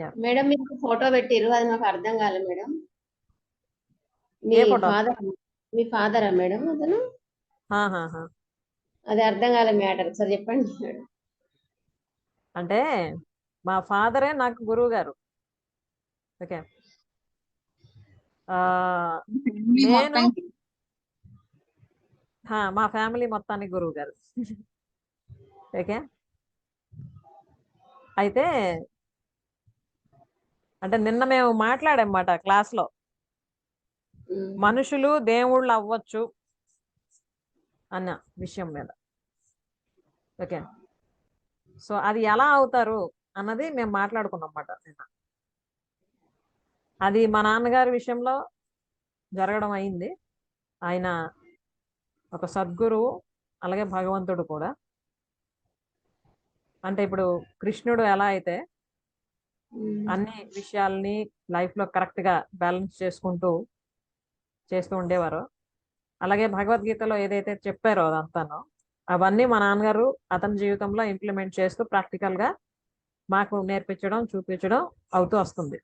Yeah. Madam మీకు photo పెట్టిర్రు, అది మాకు అర్థం కాలే మేడం. ఏ ఫోటో? మీ ఫాదరా మేడం అతను? ఆహాహా. అది అర్థం కాలే మ్యాటర్, ఒకసారి చెప్పండి మేడం. అంటే మా ఫాదరే నాకు గురువు గారు. ఓకే. నేను మా ఫ్యామిలీ మొత్తానికి గురువు గారు. ఓకే. అయితే అంటే నిన్న మేము మాట్లాడమాట క్లాస్లో, మనుషులు దేవుళ్ళు అవ్వచ్చు అన్న విషయం మీద. ఓకే. సో అది ఎలా అవుతారు అన్నది మేము మాట్లాడుకున్నాం అన్నమాట నిన్న. అది మా నాన్నగారి విషయంలో జరగడం అయింది. ఆయన ఒక సద్గురువు, అలాగే భగవంతుడు కూడా. అంటే ఇప్పుడు కృష్ణుడు ఎలా అయితే అన్ని విషయాల్ని లైఫ్లో కరెక్ట్గా బ్యాలెన్స్ చేస్తూ ఉండేవారో, అలాగే భగవద్గీతలో ఏదైతే చెప్పారో అదంతాను, అవన్నీ మా నాన్నగారు అతని జీవితంలో ఇంప్లిమెంట్ చేస్తూ ప్రాక్టికల్గా మాకు నేర్పించడం, చూపించడం అవుతూ వస్తుంది.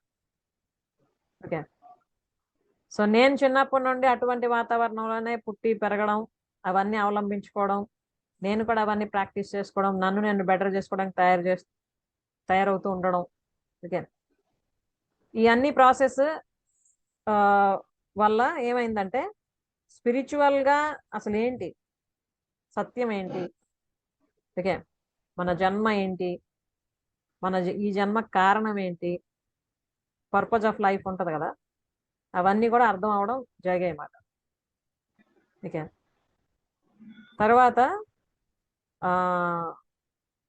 ఓకే. సో నేను చిన్నప్పటి నుండి అటువంటి వాతావరణంలోనే పుట్టి పెరగడం, అవన్నీ అవలంబించుకోవడం, నేను కూడా అవన్నీ ప్రాక్టీస్ చేసుకోవడం, నన్ను నేను బెటర్ చేసుకోవడానికి తయారవుతూ ఉండడం. ఓకే. ఈ అన్ని ప్రాసెస్ వల్ల ఏమైందంటే, స్పిరిచువల్గా అసలు ఏంటి, సత్యం ఏంటి, ఓకే, మన జన్మ ఏంటి, ఈ జన్మ కారణం ఏంటి, పర్పస్ ఆఫ్ లైఫ్ ఉంటుంది కదా, అవన్నీ కూడా అర్థం అవడం జరిగాయి అన్నమాట. ఓకే. తర్వాత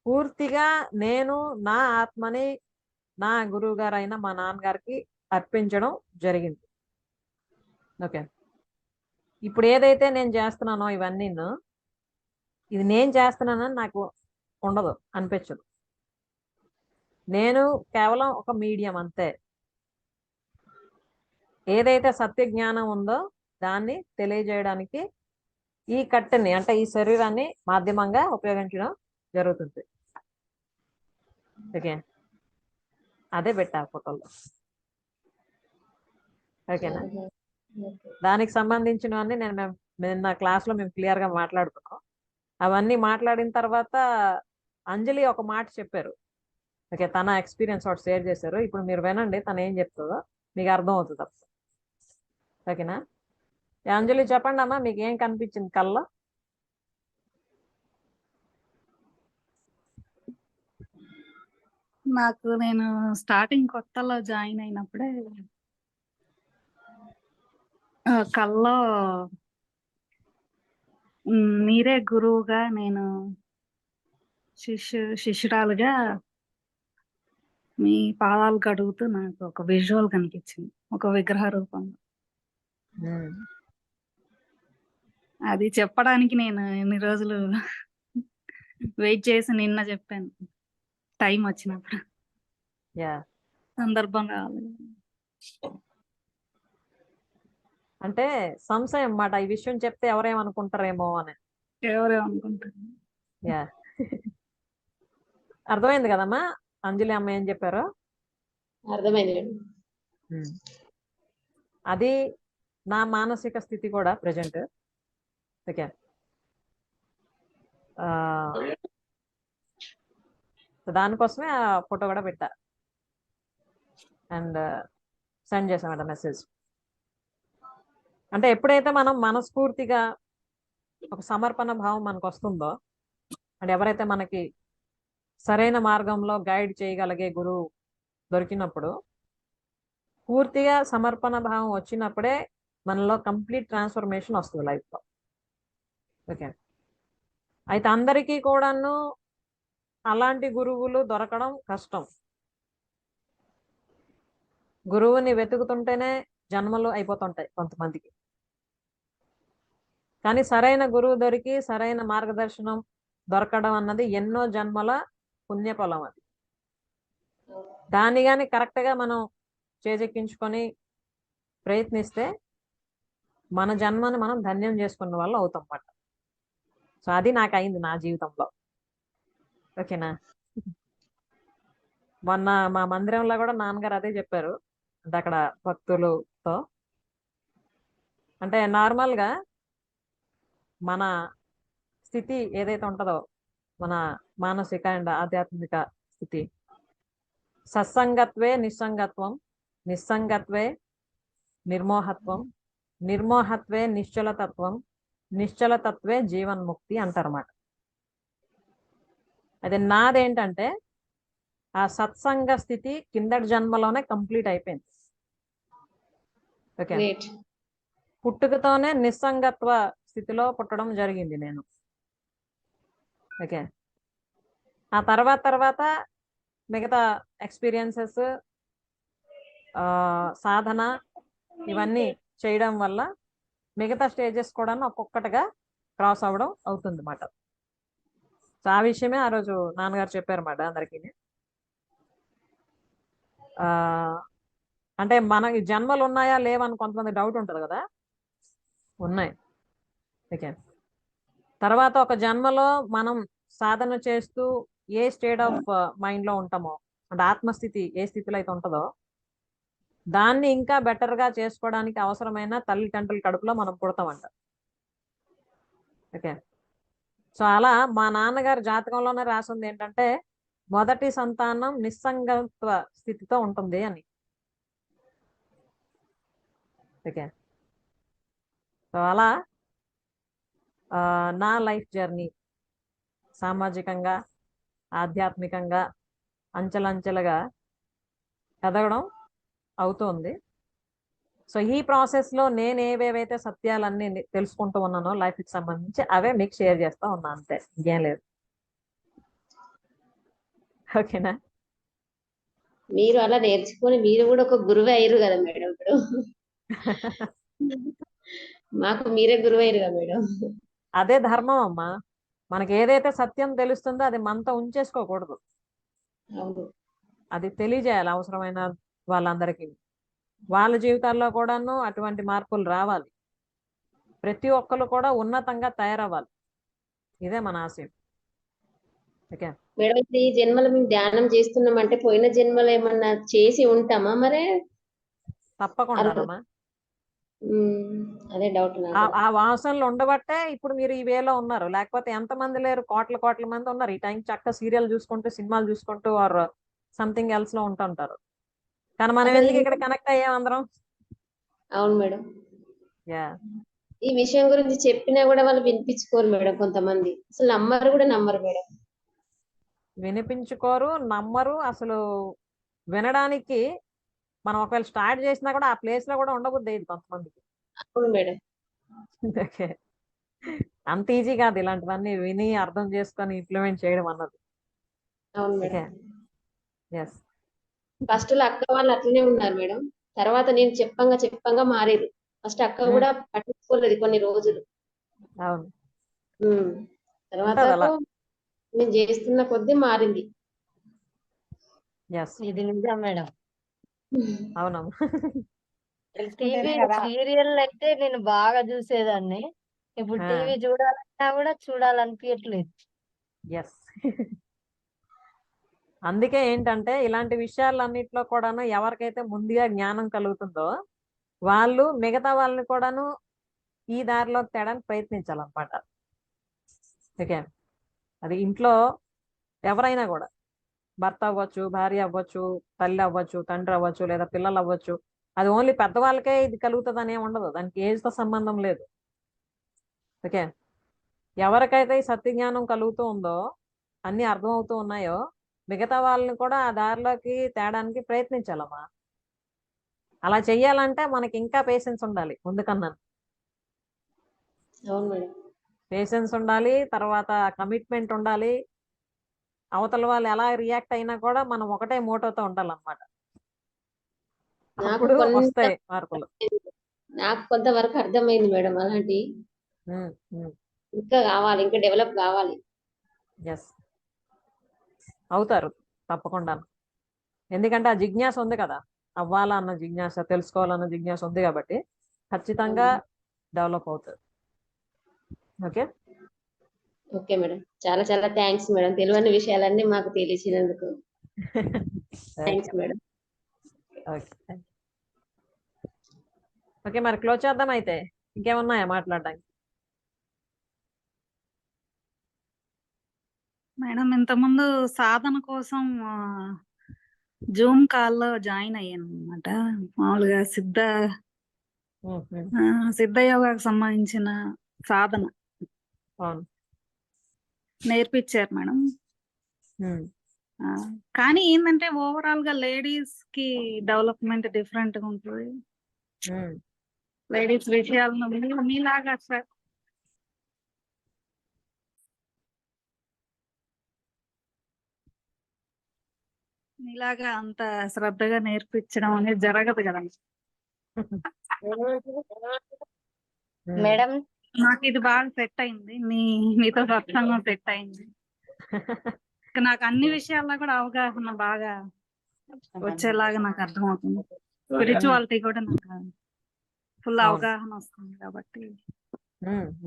పూర్తిగా నేను నా ఆత్మని నా గురువు గారు అయిన మా నాన్నగారికి అర్పించడం జరిగింది. ఓకే. ఇప్పుడు ఏదైతే నేను చేస్తున్నానో ఇవన్నీ, ఇది నేను చేస్తున్నానని నాకు ఉండదు, అనిపించదు. నేను కేవలం ఒక మీడియం అంతే. ఏదైతే సత్య జ్ఞానం ఉందో దాన్ని తెలియజేయడానికి ఈ కట్టెని, అంటే ఈ శరీరాన్ని మాధ్యమంగా ఉపయోగించడం జరుగుతుంది. ఓకే. అదే పెట్టా ఫోటోలో. ఓకేనా? దానికి సంబంధించినవన్నీ నిన్న క్లాస్లో మేము క్లియర్గా మాట్లాడుకున్నాం. అవన్నీ మాట్లాడిన తర్వాత అంజలి ఒక మాట చెప్పారు. ఓకే. తన ఎక్స్పీరియన్స్ ఒకటి షేర్ చేశారు. ఇప్పుడు మీరు వినండి, తను ఏం చెప్తుందో మీకు అర్థం అవుతుంది అప్పుడు. ఓకేనా? అంజలి చెప్పండి అమ్మా, మీకు ఏం కనిపించింది కళ్ళలో? నాకు నేను స్టార్టింగ్ కొత్తలో జాయిన్ అయినప్పుడే కల్లో మీరే గురువుగా, నేను శిష్యురాలుగా మీ పాదాలు కడుగుతూ నాకు ఒక విజువల్ కనిపించింది, ఒక విగ్రహ రూపంలో. అది చెప్పడానికి నేను ఎన్ని రోజులు వెయిట్ చేసి నిన్న చెప్పాను, టైం వచ్చినప్పుడు. సందర్భం రావాలి. అంటే సంశయం అన్నమాట, ఈ విషయం చెప్తే ఎవరేమనుకుంటారేమో అని. ఎవరేమనుకుంటారు? యా. అర్థమైంది కదమ్మా అంజలి అమ్మ ఏం చెప్పారో? అర్థమైంది. అది నా మానసిక స్థితి కూడా ప్రజెంట్. ఓకే. దానికోసమే ఆ ఫోటో కూడా పెట్టా అండ్ సెండ్ చేసామట మెసేజ్. అంటే ఎప్పుడైతే మనం మనస్ఫూర్తిగా ఒక సమర్పణ భావం మనకు వస్తుందో, అంటే ఎవరైతే మనకి సరైన మార్గంలో గైడ్ చేయగలిగే గురువు దొరికినప్పుడు, పూర్తిగా సమర్పణ భావం వచ్చినప్పుడే మనలో కంప్లీట్ ట్రాన్స్ఫర్మేషన్ వస్తుంది లైఫ్లో. ఓకే. అయితే అందరికీ కూడాను అలాంటి గురువులు దొరకడం కష్టం. గురువుని వెతుకుతుంటేనే జన్మలు అయిపోతుంటాయి కొంతమందికి. కానీ సరైన గురువు దొరికి సరైన మార్గదర్శనం దొరకడం అన్నది ఎన్నో జన్మల పుణ్యఫలం. అది దాన్ని కానీ కరెక్ట్గా మనం చేజెక్కించుకొని ప్రయత్నిస్తే మన జన్మను మనం ధన్యం చేసుకున్న వాళ్ళు అవుతాం అన్నమాట. సో అది నాకు అయింది నా జీవితంలో. ఓకేనా? మొన్న మా మందిరంలో కూడా నాన్నగారు అదే చెప్పారు. అంటే అక్కడ భక్తులతో అంటే నార్మల్గా మన స్థితి ఏదైతే ఉంటుందో మన మానసిక అండ్ ఆధ్యాత్మిక స్థితి సత్సంగత్వే నిస్సంగత్వం, నిస్సంగత్వే నిర్మోహత్వం, నిర్మోహత్వే నిశ్చలతత్వం, నిశ్చలతత్వే జీవన్ముక్తి అంటారన్నమాట. అది నాదేంటంటే ఆ సత్సంగ స్థితి కిందటి జన్మలోనే కంప్లీట్ అయిపోయింది. Okay, great. పుట్టుకతోనే నిస్సంగత్వ స్థితిలో పుట్టడం జరిగింది నేను. ఓకే, ఆ తర్వాత మిగతా ఎక్స్పీరియన్సెస్ సాధన ఇవన్నీ చేయడం వల్ల మిగతా స్టేజెస్ కూడా ఒక్కొక్కటిగా క్రాస్ అవ్వడం అవుతుంది అన్నమాట. సో ఆ విషయమే ఆ రోజు నాన్నగారు చెప్పారన్నమాట అందరికీ. అంటే మనకి జన్మలు ఉన్నాయా లేవని కొంతమంది డౌట్ ఉంటుంది కదా, ఉన్నాయి. ఓకే, తర్వాత ఒక జన్మలో మనం సాధన చేస్తూ ఏ స్టేట్ ఆఫ్ మైండ్లో ఉంటామో అంటే ఆత్మస్థితి ఏ స్థితిలో అయితే ఉంటుందో దాన్ని ఇంకా బెటర్గా చేసుకోవడానికి అవసరమైన తల్లిదండ్రుల కడుపులో మనం పుడతామంట. ఓకే, సో అలా మా నాన్నగారి జాతకంలోనే రాసింది ఏంటంటే మొదటి సంతానం నిస్సంగత్వ స్థితితో ఉంటుంది అని. ఓకే, సో అలా నా లైఫ్ జర్నీ సామాజికంగా ఆధ్యాత్మికంగా అంచెలంచెలుగా ఎదగడం అవుతుంది. సో ఈ ప్రాసెస్లో నేను ఏవేవైతే సత్యాలన్నీ తెలుసుకుంటూ ఉన్నానో లైఫ్కి సంబంధించి అవే మీకు షేర్ చేస్తూ ఉన్నా, అంతే, ఇంకేం లేదు. ఓకేనా? మీరు అలా నేర్చుకొని మీరు కూడా ఒక గురువు అయ్యారు కదా మేడం ఇప్పుడు. మాకు మీరే గురువు అయ్యారు కదా మేడం. అదే ధర్మం అమ్మా. మనకి ఏదైతే సత్యం తెలుస్తుందో అది మనతో ఉంచేసుకోకూడదు, అవును. అది తెలియజేయాలి అవసరమైన వాళ్ళందరికీ. వాళ్ళ జీవితాల్లో కూడాను అటువంటి మార్పులు రావాలి, ప్రతి ఒక్కరు కూడా ఉన్నతంగా తయారవ్వాలి. ఇదే మన ఆశయం. ఓకే, మేడం ఇప్పుడు ఈ జన్మలో మేము ధ్యానం చేస్తున్నాం అంటే పోయిన జన్మలో ఏమన్నా చేసి ఉంటామా మరే? తప్పకుండానమ్మా. అదే డౌట్ నాకు. ఆ వాసనలు ఉండబట్టే ఇప్పుడు మీరు ఈ వేలో ఉన్నారు, లేకపోతే ఎంతమంది లేరు, కోట్ల కోట్ల మంది ఉన్నారు ఈ టైం చక్క సీరియల్ చూసుకుంటూ సినిమాలు చూసుకుంటూ ఆర్ సంథింగ్ ఎల్స్ లో ఉంటుంటారు. కానీ మనం అసలు ఎందుకు ఇక్కడ కనెక్ట్ అయ్యాం అందరం? అవును మేడం. యా, ఈ విషయం గురించి చెప్పినా కూడా వాళ్ళు వినిపించుకోరు మేడం. కొంతమంది అసలు నమ్మరు కూడా నమ్మరు మేడం. వినిపించుకోరు, నమ్మరు. అసలు వినడానికి మనం ఒకవేళ స్టార్ట్ చేసినా కూడా ఆ ప్లేస్ లో కూడా ఉండబుద్ది అయ్యింది కొంతమందికి. అవును మేడం. ఓకే, అంత ఈజీ కాదు ఇలాంటివన్నీ విని అర్థం చేసుకొని ఇంప్లిమెంట్ చేయడం అన్నది. అవును ఓకే, మేడం. ఎస్, ఫస్ట్ లో అక్క వాళ్ళు అట్లనే ఉన్నారు మేడం. తర్వాత నేను చెప్పంగా మారేది. ఫస్ట్ అక్క కూడా పట్టించుకోలేదు కొన్ని రోజులు. అవును, తర్వాత ఉంటది అలా. నేను చేస్తున్న కొద్దీ మారింది. ఎస్, ఇది నిజం మేడం. అవునమ్మా. టీవీ సీరియల్ అయితే నేను బాగా చూసేదాన్ని. ఇప్పుడు ఆ. టీవీ చూడాలన్నా కూడా చూడాలనిపించట్లేదు. ఎస్, అందుకే ఏంటంటే ఇలాంటి విషయాలన్నిట్లో కూడాను ఎవరికైతే ముందుగా జ్ఞానం కలుగుతుందో వాళ్ళు మిగతా వాళ్ళని కూడాను ఈ దారిలోకి తేడానికి ప్రయత్నించాలన్నమాట. ఓకే, అది ఇంట్లో ఎవరైనా కూడా, భర్త అవ్వచ్చు, భార్య అవ్వచ్చు, తల్లి అవ్వచ్చు, తండ్రి అవ్వచ్చు, లేదా పిల్లలు అవ్వచ్చు. అది ఓన్లీ పెద్దవాళ్ళకే ఇది కలుగుతుంది అనే ఉండదు, దానికి ఏజ్తో సంబంధం లేదు. ఓకే, ఎవరికైతే ఈ సత్యజ్ఞానం కలుగుతూ ఉందో అన్ని అర్థమవుతూ ఉన్నాయో మిగతా వాళ్ళని కూడా ఆ దారిలోకి తేడానికి ప్రయత్నించాలమ్మా. అలా చెయ్యాలంటే మనకి ఇంకా పేషెన్స్ ఉండాలి ముందుకన్నా. అవును మేడం. పేషెన్స్ ఉండాలి, తర్వాత కమిట్మెంట్ ఉండాలి. అవతల వాళ్ళు ఎలా రియాక్ట్ అయినా కూడా మనం ఒకటే మోటోతో ఉండాలన్నమాట. అప్పుడు వస్తాయి మార్పులు. నాకు కొంతవరకు అర్థమైంది మేడం. అలాంటి ఇంకా కావాలి, ఇంకా డెవలప్ కావాలి. ఎస్, అవుతారు తప్పకుండా. ఎందుకంటే ఆ జిజ్ఞాస ఉంది కదా, అవ్వాలన్న జిజ్ఞాస, తెలుసుకోవాలన్న జిజ్ఞాస ఉంది కాబట్టి ఖచ్చితంగా డెవలప్ అవుతుంది. Okay, okay madam. చాలా చాలా థ్యాంక్స్ మేడం. తెలియని విషయాలన్నీ మాకు తెలిసినందుకు. Thanks madam. ఓకే ఓకే, మరి క్లోజ్ చేద్దాం అయితే. ఇంకేమున్నాయా మాట్లాడడానికి? మేడం ఇంతకుముందు సాధన కోసం జూమ్ కాల్లో జాయిన్ అయ్యాను అనమాట. మామూలుగా సిద్ధ యోగాకు సంబంధించిన సాధన అవును. నేర్పించారు మేడం. కానీ ఏంటంటే ఓవరాల్ గా లేడీస్ కి డెవలప్మెంట్ డిఫరెంట్ గా ఉంటుంది. లేడీస్ విషయాలను మీలాగా మీలాగా అంత శ్రద్ధగా నేర్పించడం అనేది జరగదు కదా మేడం నాకు. ఇది బాగా సెట్ అయింది, మీతో సత్సంగం సెట్ అయింది. నాకు అన్ని విషయాల్లో కూడా అవగాహన బాగా వచ్చేలాగా నాకు అర్థమవుతుంది. స్పిరిచువాలిటీ కూడా నాకు ఫుల్ అవగాహన వస్తుంది కాబట్టి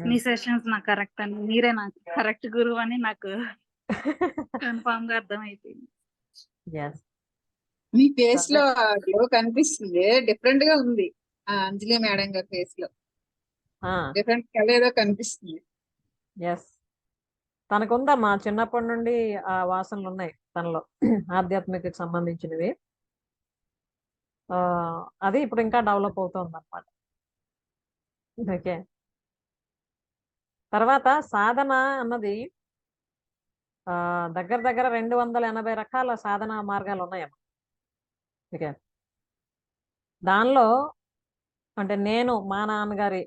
మీ సెషన్స్ నాకు కరెక్ట్ అని, మీరే నాకు కరెక్ట్ గురువు అని నాకు కన్ఫామ్ గా అర్థమైపోయింది. మీ ఫేస్ లో గ్లో కనిపిస్తుంది, డిఫరెంట్ గా ఉంది. అంజలి మేడం గారి ఫేస్ లో డిఫరెంట్ కలర్ ఏదో కనిపిస్తుంది. తనకుందమ్మా చిన్నప్పటి నుండి ఆ వాసనలు ఉన్నాయి తనలో, ఆధ్యాత్మికకు సంబంధించినవి. అది ఇప్పుడు ఇంకా డెవలప్ అవుతుంది అన్నమాట. ఓకే, తర్వాత సాధన అన్నది దగ్గర దగ్గర 280 రకాల సాధన మార్గాలు ఉన్నాయమ్మా. ఓకే, దానిలో అంటే నేను మా నాన్నగారి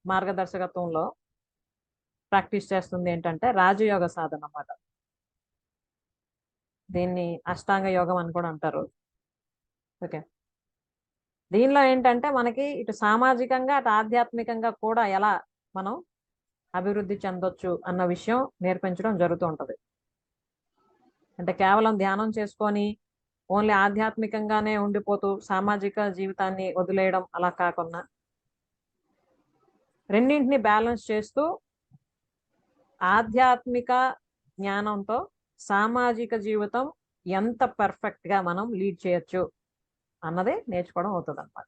మార్గదర్శకత్వంలో ప్రాక్టీస్ చేస్తుంది ఏంటంటే రాజయోగ సాధన అన్నమాట. దీన్ని అష్టాంగ యోగం అని కూడా అంటారు. ఓకే, దీనిలో ఏంటంటే మనకి ఇటు సామాజికంగా అటు ఆధ్యాత్మికంగా కూడా ఎలా మనం అభివృద్ధి చెందొచ్చు అన్న విషయం నేర్పించడం జరుగుతూ ఉంటుంది. అంటే కేవలం ధ్యానం చేసుకొని ఓన్లీ ఆధ్యాత్మికంగానే ఉండిపోతూ సామాజిక జీవితాన్ని వదిలేయడం అలా కాకుండా రెండింటిని బ్యాలెన్స్ చేస్తూ ఆధ్యాత్మిక జ్ఞానంతో సామాజిక జీవితం ఎంత పర్ఫెక్ట్ గా మనం లీడ్ చేయొచ్చు అన్నది నేర్చుకోవడం అవుతుంది అనమాట.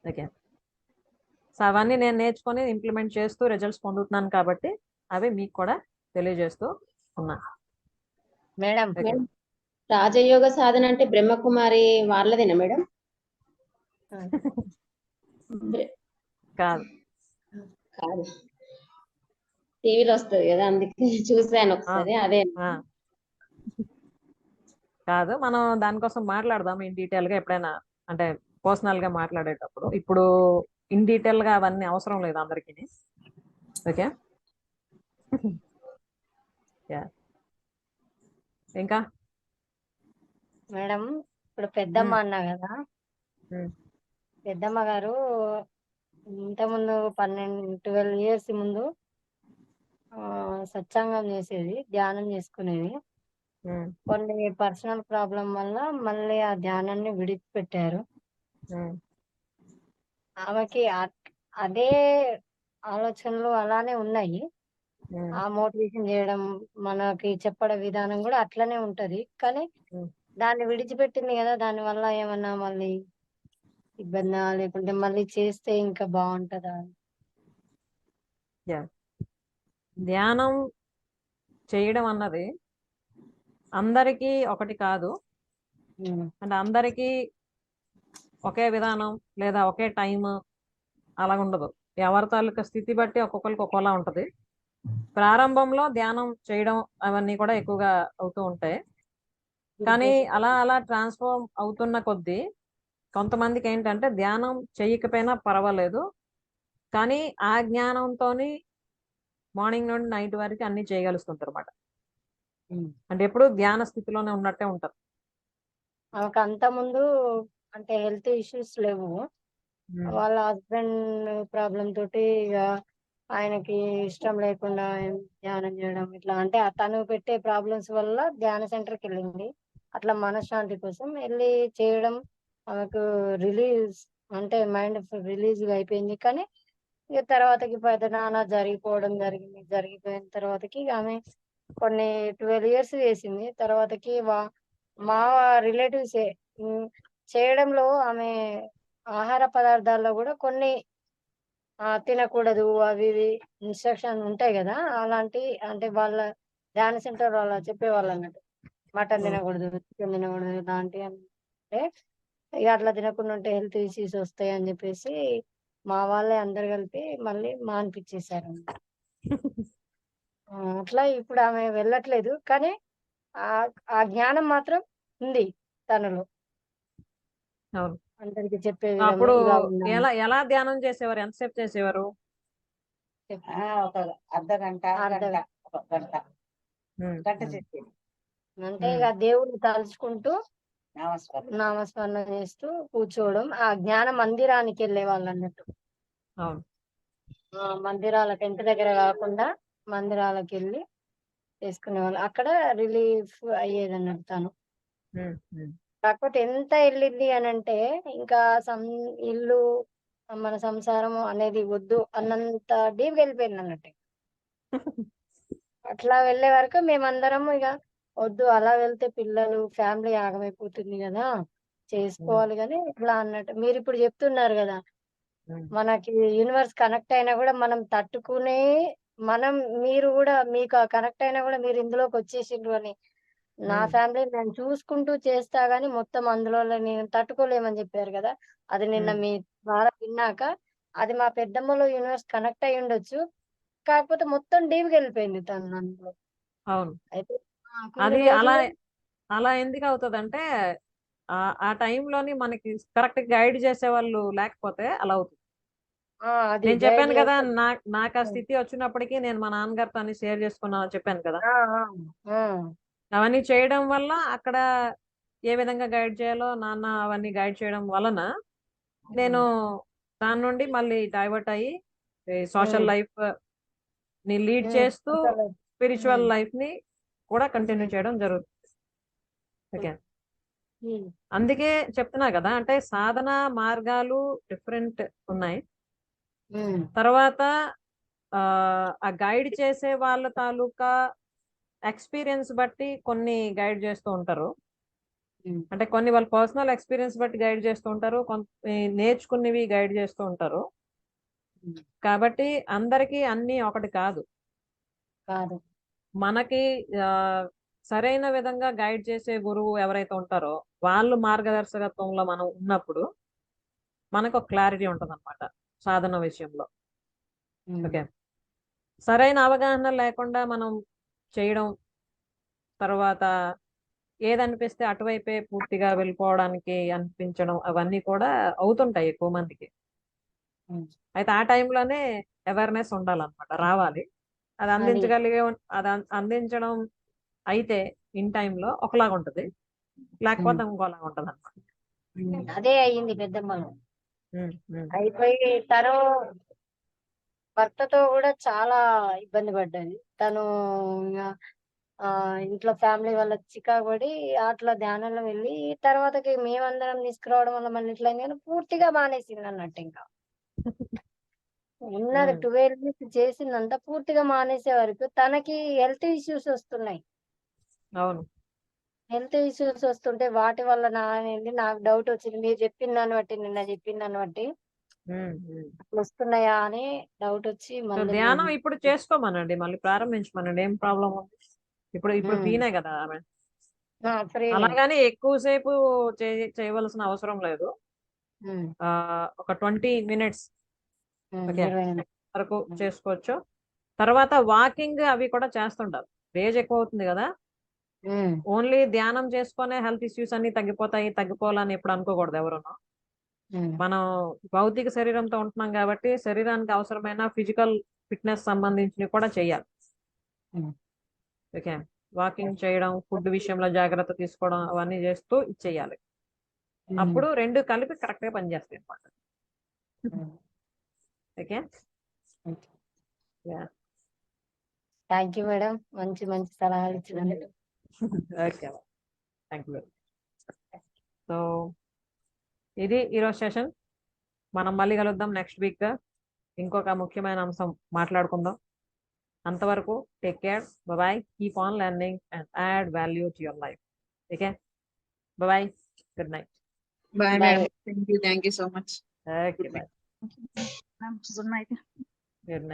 ఓకే, సో అవన్నీ నేను నేర్చుకొని ఇంప్లిమెంట్ చేస్తూ రిజల్ట్స్ పొందుతున్నాను కాబట్టి అవి మీకు కూడా తెలియజేస్తూ ఉన్నా. మేడం రాజయోగ సాధన అంటే బ్రహ్మకుమారి వాళ్ళదేనా మేడం? కాదు కాదు, టీవీలో వస్తుంది కదా, అందుకే చూసాను ఒకసారి. అదే కాదు, మనం దానికోసం మాట్లాడదాం ఇన్ డీటెయిల్ గా ఎప్పుడైనా, అంటే పర్సనల్ గా మాట్లాడేటప్పుడు. ఇప్పుడు ఇన్ డీటెయిల్ గా అవన్నీ అవసరం లేదు అందరికి. ఓకే, ఇంకా మేడం ఇప్పుడు పెద్దమ్మ అన్నా కదా, పెద్దమ్మ గారు ఇంతకుముందు 12 years ముందు సత్సంగం చేసేది, ధ్యానం చేసుకునేది. కొన్ని పర్సనల్ ప్రాబ్లం వల్ల మళ్ళీ ఆ ధ్యానాన్ని విడిచిపెట్టారు. ఆమెకి అదే ఆలోచనలు అలానే ఉన్నాయి. ఆ మోటివేషన్ చేయడం, మనకి చెప్పడం విధానం కూడా అట్లనే ఉంటది. కానీ దాన్ని విడిచిపెట్టింది కదా, దాని వల్ల ఏమన్నా మళ్ళీ ఇబ్బందా, లేకుంటే మళ్ళీ చేస్తే ఇంకా బాగుంటదా? ధ్యానం చేయడం అన్నది అందరికీ ఒకటి కాదు. అంటే అందరికీ ఒకే విధానం లేదా ఒకే టైం అలా ఉండదు. ఎవరి తాలూకా స్థితి బట్టి ఒక్కొక్కరికి ఒక్కోలా ఉంటది. ప్రారంభంలో ధ్యానం చేయడం అవన్నీ కూడా ఎక్కువగా అవుతూ ఉంటాయి. కానీ అలా అలా ట్రాన్స్ఫార్మ్ అవుతున్న కొద్దీ కొంతమందికి ఏంటంటే ధ్యానం చేయకపోయినా పర్వాలేదు, కానీ ఆ జ్ఞానంతోని మార్నింగ్ నుండి నైట్ వరకు అన్ని చేయగలుగుతుంటారు అన్నమాట. అంటే ఎప్పుడు ధ్యాన స్థితిలోనే ఉన్నట్టే ఉంటారు. ఆమెకు అంత ముందు అంటే హెల్త్ ఇష్యూస్ లేవు. వాళ్ళ హస్బెండ్ ప్రాబ్లం తోటి ఇక ఆయనకి ఇష్టం లేకుండా ధ్యానం చేయడం ఇట్లా, అంటే తను పెట్టే ప్రాబ్లమ్స్ వల్ల ధ్యాన సెంటర్కి వెళ్ళింది. అట్లా మనశ్శాంతి కోసం వెళ్ళి చేయడం ఆమెకు రిలీజ్, అంటే మైండ్ రిలీజ్ అయిపోయింది. కానీ ఇక తర్వాతకి పెద్ద నాన్న జరిగిపోవడం జరిగిపోయిన తర్వాతకి ఆమె కొన్ని 12 ఇయర్స్ చేసింది. తర్వాతకి మా రిలేటివ్సే చేయడంలో ఆమె ఆహార పదార్థాల్లో కూడా కొన్ని తినకూడదు అవి ఇవి ఇన్స్ట్రక్షన్ ఉంటాయి కదా, అలాంటి అంటే వాళ్ళ ధ్యాన సెంటర్ వాళ్ళ చెప్పేవాళ్ళు అన్నట్టు. మటన్ తినకూడదు, చికెన్ తినకూడదు, ఇలాంటి అంటే ఇక అట్లా తినకుండా ఉంటే హెల్త్ ఇష్యూస్ వస్తాయి అని చెప్పేసి మా వాళ్ళే అందరు కలిపి మళ్ళీ మానిపించేశారు. అట్లా ఇప్పుడు ఆమె వెళ్ళట్లేదు, కానీ ఆ ఆ జ్ఞానం మాత్రం ఉంది తనలో. అవును. అందరికి చెప్పే విధంగా అప్పుడు ఇలా ఉండాలి. ఎలా ధ్యానం చేసేవారు? ఎంతసేపు చేసేవారు? ఒక అర్ధ గంట అర్ధ గంట ఒక గంట ఉమ్, గంట ఉమ్, చెప్పేది అంటే ఇక దేవుడిని తలుచుకుంటూ నామస్మరణ. నామస్మరణ చేస్తూ కూర్చోవడం. ఆ జ్ఞాన మందిరానికి వెళ్ళే వాళ్ళు అన్నట్టు. అవును. మందిరాలకు ఇంటి దగ్గర కాకుండా మందిరాలకు వెళ్ళి చేసుకునేవాళ్ళు. అక్కడ రిలీఫ్ అయ్యేది అన్నట్టు తను. ఉమ్, ఉమ్. కాకపోతే ఎంత వెళ్ళింది అని అంటే ఇంకా ఇల్లు మన సంసారం అనేది వద్దు అన్నంత డీప్ వెళ్ళిపోయింది అన్నట్టు. అట్లా వెళ్ళే వరకు మేమందరం ఇక వద్దు, అలా వెళ్తే పిల్లలు ఫ్యామిలీ ఆగమైపోతుంది కదా, చేసుకోవాలి కానీ ఇట్లా అన్నట్టు. మీరు ఇప్పుడు చెప్తున్నారు కదా, ఉమ్, మనకి యూనివర్స్ కనెక్ట్ అయినా కూడా మనం తట్టుకునే మనం మీరు కూడా మీకు కనెక్ట్ అయినా కూడా మీరు ఇందులోకి వచ్చేసిండ్రు అని. నా ఉమ్, ఫ్యామిలీ నేను చూసుకుంటూ చేస్తా గానీ మొత్తం అందులో నేను తట్టుకోలేమని చెప్పారు కదా, అది నిన్న ఉమ్. మీ ద్వారా విన్నాక అది మా పెద్దమ్మలో యూనివర్స్ కనెక్ట్ అయి ఉండొచ్చు. కాకపోతే మొత్తం డీప్గా వెళ్ళిపోయింది తను అందులో. అవును. అయితే కొన్ని అది అలా రోజులు అలా ఎందుకు అవుతుందంటే ఆ టైంలోని మనకి కరెక్ట్ గైడ్ చేసే వాళ్ళు లేకపోతే అలా అవుతుంది. అది నేను గైడ్ చెప్పాను కదా, లేక నాకు ఆ స్థితి వచ్చినప్పటికీ నేను మా నాన్నగారితో అన్ని షేర్ చేసుకున్నాను చెప్పాను కదా. ఆ, ఆ, ఆ, అవన్నీ చేయడం వల్ల అక్కడ ఏ విధంగా గైడ్ చేయాలో నాన్న అవన్నీ గైడ్ చేయడం వలన నేను దాని నుండి మళ్ళీ డైవర్ట్ అయ్యి సోషల్ లైఫ్ ని లీడ్ చేస్తూ స్పిరిచువల్ లైఫ్ ని కూడా కంటిన్యూ చేయడం జరుగుతుంది. ఓకే. అందుకే చెప్తున్నా కదా, అంటే సాధన మార్గాలు డిఫరెంట్ ఉన్నాయి. తర్వాత ఆ గైడ్ చేసే వాళ్ళ తాలూకా ఎక్స్పీరియన్స్ బట్టి కొన్ని గైడ్ చేస్తూ ఉంటారు. అంటే కొన్ని వాళ్ళ పర్సనల్ ఎక్స్పీరియన్స్ బట్టి గైడ్ చేస్తూ ఉంటారు, కొంత నేర్చుకునేవి గైడ్ చేస్తూ ఉంటారు. కాబట్టి అందరికీ అన్ని ఒకటి కాదు. కాదు. మనకి సరైన విధంగా గైడ్ చేసే గురువు ఎవరైతే ఉంటారో వాళ్ళు మార్గదర్శకత్వంలో మనం ఉన్నప్పుడు మనకు ఒక క్లారిటీ ఉంటుంది అనమాట సాధన విషయంలో. ఓకే. సరైన అవగాహన లేకుండా మనం చేయడం, తర్వాత ఏదనిపిస్తే అటువైపే పూర్తిగా వెళ్ళిపోవడానికి అనిపించడం, అవన్నీ కూడా అవుతుంటాయి ఎక్కువ మందికి. అయితే ఆ టైంలోనే అవేర్నెస్ ఉండాలన్నమాట, రావాలి. అది అందించడం అయితే ఇన్ టైంలో ఒకలాగా ఉంటది, లేకపోతే ఇంకోలాగా ఉంటది అనమాట. అదే అయ్యింది పెద్దమ్మలో. అయిపోయి తను భర్తతో కూడా చాలా ఇబ్బంది పడ్డది తను. ఇంగ, ఇంట్లో ఫ్యామిలీ వాళ్ళ చికాకు పడి అట్లా ధ్యానంలో వెళ్ళి తర్వాతకి మేమందరం తీసుకురావడం వల్ల మళ్ళీ ఇట్లా అయింది, కానీ పూర్తిగా మానేసింది అన్నట్టు. ఇంకా ఉన్నది 12 ఇయర్స్ చేసిందంతా పూర్తిగా మానేసే వరకు తనకి హెల్త్ ఇష్యూస్ వస్తున్నాయి. అవును. హెల్త్ ఇష్యూస్ వస్తుంటే వాటి వల్ల నాకు డౌట్ వచ్చింది. మీరు చెప్పిన దాన్ని బట్టి, నిన్న చెప్పిన దాన్ని బట్టి అట్లా వస్తున్నాయా అని డౌట్ వచ్చి మళ్ళీ ధ్యానం ఇప్పుడు చేసుకోమనండి, మళ్ళీ ప్రారంభించమనండి, ఏం ప్రాబ్లం ఉంది. ఇప్పుడు ఫ్రీనే కదా ఆమె, అలాగని ఎక్కువసేపు చేయవలసిన అవసరం లేదు. ఒక 20 minutes వరకు చేసుకోవచ్చు. తర్వాత వాకింగ్ అవి కూడా చేస్తుంటారు. ఏజ్ ఎక్కువ అవుతుంది కదా, ఓన్లీ ధ్యానం చేసుకునే హెల్త్ ఇష్యూస్ అన్ని తగ్గిపోవాలని ఎప్పుడు అనుకోకూడదు ఎవరును. మనం భౌతిక శరీరంతో ఉంటున్నాం కాబట్టి శరీరానికి అవసరమైన ఫిజికల్ ఫిట్నెస్ సంబంధించినవి కూడా చేయాలి. ఓకే. వాకింగ్ చేయడం, ఫుడ్ విషయంలో జాగ్రత్త తీసుకోవడం, అవన్నీ చేస్తూ ఇచ్చేయాలి. అప్పుడు రెండు కలిపి కరెక్ట్ గా పనిచేస్తాయి అనమాట. ఓకే. థ్యాంక్ యూ మేడం, మంచి మంచి సలహాలు ఇచ్చినందుకు. Okay, thank you. సో ఇది ఈరోజు సెషన్. మనం మళ్ళీ కలుద్దాం నెక్స్ట్ వీక్. ఇంకొక ముఖ్యమైన అంశం మాట్లాడుకుందాం. అంతవరకు take care, bye, keep on learning and add value to your life. Okay, bye, good night. Bye Bye. Madam, thank you so much. Okay, bye, good night. Good night.